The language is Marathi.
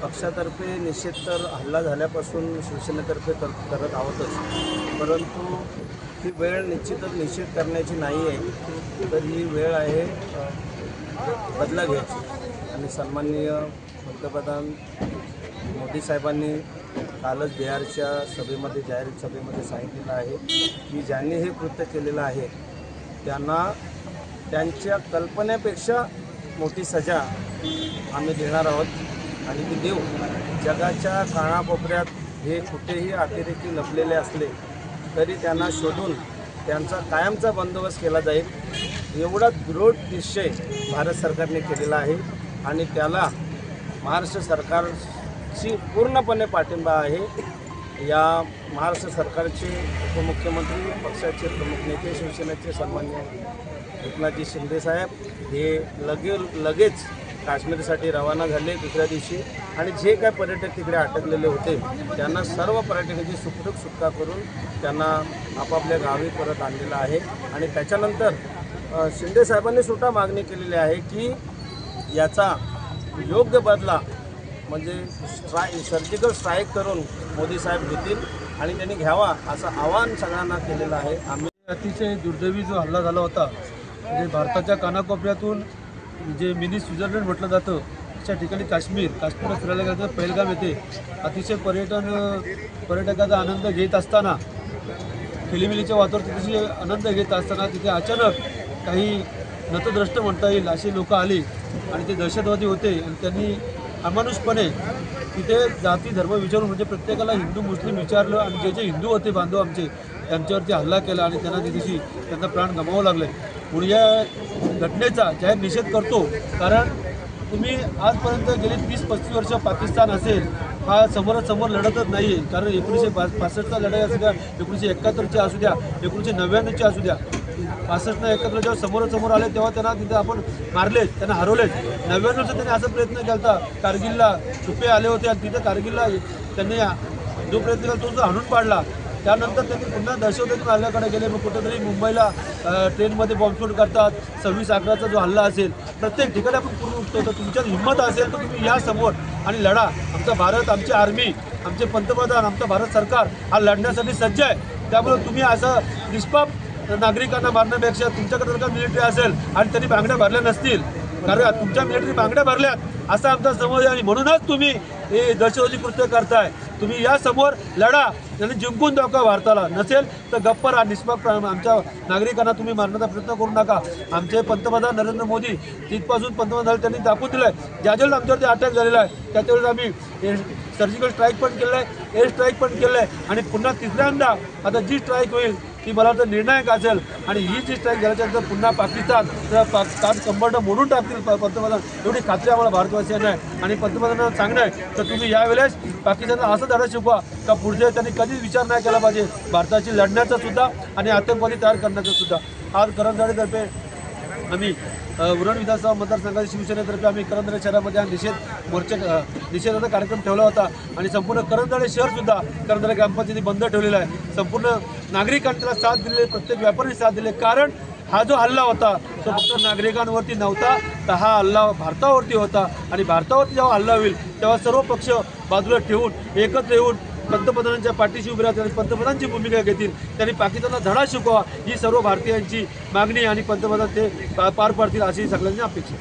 पक्षातर्फे निषेध तर हल्ला झाल्यापासून शिवसेनेतर्फे करत आहोतच, परंतु ही वेळ निश्चितच निषेध करण्याची नाही आहे, तर ही वेळ आहे बदला घ्यायची। आणि सन्माननीय पंतप्रधान मोदी साहेबांनी कालच बिहारच्या सभेमध्ये जाहीर सभेमध्ये सांगितलेलं आहे की ज्यांनी हे कृत्य केलेलं आहे त्यांना त्यांच्या कल्पनेपेक्षा मोठी सजा आम्ही देणार आहोत आणि ती देऊ। जगाच्या कानाकोपऱ्यात हे कुठेही अतिरेकी लपलेले असले तरी त्यांना शोधून त्यांचा कायमचा बंदोबस्त केला जाईल, एवढा दृढ निश्चय भारत सरकारने केलेला आहे आणि त्याला महाराष्ट्र सरकारची पूर्णपणे पाठिंबा आहे। या महाराष्ट्र सरकारचे उपमुख्यमंत्री, पक्षाचे प्रमुख नेते, शिवसेनेचे सन्माननीय एकनाथजी शिंदे साहेब हे लगेच काश्मीरसाठी रवाना झाले दुसऱ्या दिवशी आणि जे काय पर्यटक तिकडे अटकलेले होते त्यांना सर्व पर्यटकांची सुखरूप सुटका करून त्यांना आपापल्या गावी परत आणलेलं आहे। आणि त्याच्यानंतर शिंदे साहेबांनी सुद्धा मागणी केलेली आहे की याचा योग्य बदला म्हणजे सर्जिकल स्ट्राईक करून मोदी साहेब घेतील आणि त्यांनी घ्यावा असं आवाहन सगळ्यांना केलेलं आहे। आम्ही अतिशय दुर्दैवी जो हल्ला झाला होता, म्हणजे भारताच्या कानाकोपऱ्यातून जे मिनी स्वित्झर्लंड म्हटलं जातं अशा ठिकाणी काश्मीरला फिरायला गेलं तर पहलगाम येथे अतिशय पर्यटकाचा आनंद घेत असताना, खिलीमिलीच्या वातावरणाचा आनंद घेत असताना तिथे अचानक काही नतद्रष्ट म्हणता येईल असे लोक आले आणि ते दहशतवादी होते आणि त्यांनी अमानुषपणे तिथे जाती धर्म विचारून म्हणजे प्रत्येकाला हिंदू मुस्लिम विचारलं आणि जे हिंदू होते बांधव आमचे त्यांच्यावरती हल्ला केला आणि त्यांना त्या दिवशी त्यांना प्राण गमावं लागले। म्हणून या घटनेचा जाहीर निषेध करतो, कारण तुम्ही आजपर्यंत गेली 30-35 वर्ष पाकिस्तान असेल हा समोरासमोर लढतच नाही आहे, कारण 1965चा लढाई असू द्या, 1971ची असू द्या, 1999ची असू द्या, 65-71 जेव्हा समोरासमोर आले तेव्हा त्यांना तिथे आपण मारलेच, त्यांना हरवलेच। 99चा त्यांनी असा प्रयत्न केला होता, कारगिलला छुपे आले होते आणि तिथे कारगिलला त्यांनी जो प्रयत्न केला तो हाणून पाडला। त्यानंतर त्यांनी पुन्हा दहशतवादी हल्ल्याकडे गेले, मग कुठेतरी मुंबईला ट्रेनमध्ये बॉम्बस्फोट करतात। 26/11चा जो हल्ला असेल प्रत्येक ठिकाणी आपण पूर्ण उठतो, तर तुमच्यात हिंमत असेल तर तुम्ही या समोर आणि लढा। आमचा भारत, आमची आर्मी, आमचे पंतप्रधान, आमचं भारत सरकार हा लढण्यासाठी सज्ज आहे। त्यामुळे तुम्ही असं निष्पाप नागरिकांना मारण्यापेक्षा तुमच्याकडे जर का मिलिटरी असेल आणि त्यांनी बांगड्या भरल्या नसतील, कारण तुमच्या मिलिटरी बांगड्या भरल्यात असा आमचा समज आहे आणि म्हणूनच तुम्ही हे दहशतवादी कृत्य करताय। तुम्ही या समोर लढा आणि जिंकून दाखवा भारताला, नसेल तर गप्प राहा, निष्पाप आमच्या नागरिकांना तुम्ही मारण्याचा प्रयत्न करू नका। आमचे पंतप्रधान नरेंद्र मोदी तिथपासून पंतप्रधान झाले, त्यांनी दाखवून दिलं आहे ज्यावेळेस आमच्यावरती अटॅक झालेला आहे त्यावेळेस आम्ही सर्जिकल स्ट्राईक पण केलं आहे, एअर स्ट्राईक पण केलं आहे आणि पुन्हा तिसऱ्यांदा आता जी स्ट्राईक होईल ती मला वाटतं निर्णायक असेल आणि ही जी स्ट्राईक झाल्याच्यानंतर पुन्हा पाकिस्तान कंबरडं मोडून टाकतील पंतप्रधान, एवढी खात्री आम्हाला भारतवासियांना आहे। आणि पंतप्रधानांना सांगणं आहे तर तुम्ही यावेळेस पाकिस्तानला असं धडा शिकवा का पुढचे त्यांनी कधीच विचार नाही केला पाहिजे भारताची लढण्याचा सुद्धा आणि आतंकवादी तयार करण्याचा सुद्धा। आज करंजवाडीतर्फे आम्ही उरण विधानसभा मतदारसंघाच्या शिवसेनेतर्फे आम्ही करंजवाडी शहरामध्ये निषेधाचा कार्यक्रम ठेवला होता आणि संपूर्ण करंजवाडी शहरसुद्धा करंजवाडी ग्रामपंचायती बंद ठेवलेला आहे। संपूर्ण नागरिकांनी त्याला साथ दिली, प्रत्येक व्यापाऱ्यांनी साथ दिले, कारण हा जो हल्ला होता तो फक्त नागरिकांवरती नव्हता, तर हा हल्ला भारतावरती होता आणि भारतावरती जेव्हा हल्ला होईल तेव्हा सर्व पक्ष बाजूला ठेवून एकत्र येऊन पंतप्रधानांच्या पाठीशी उभे राहतील आणि पंतप्रधानांची भूमिका घेतील। त्यांनी पाकिस्तानला धडा शिकवा ही सर्व भारतीयांची मागणी आणि पंतप्रधान ते पार पाडतील अशी सगळ्यांनी अपेक्षा।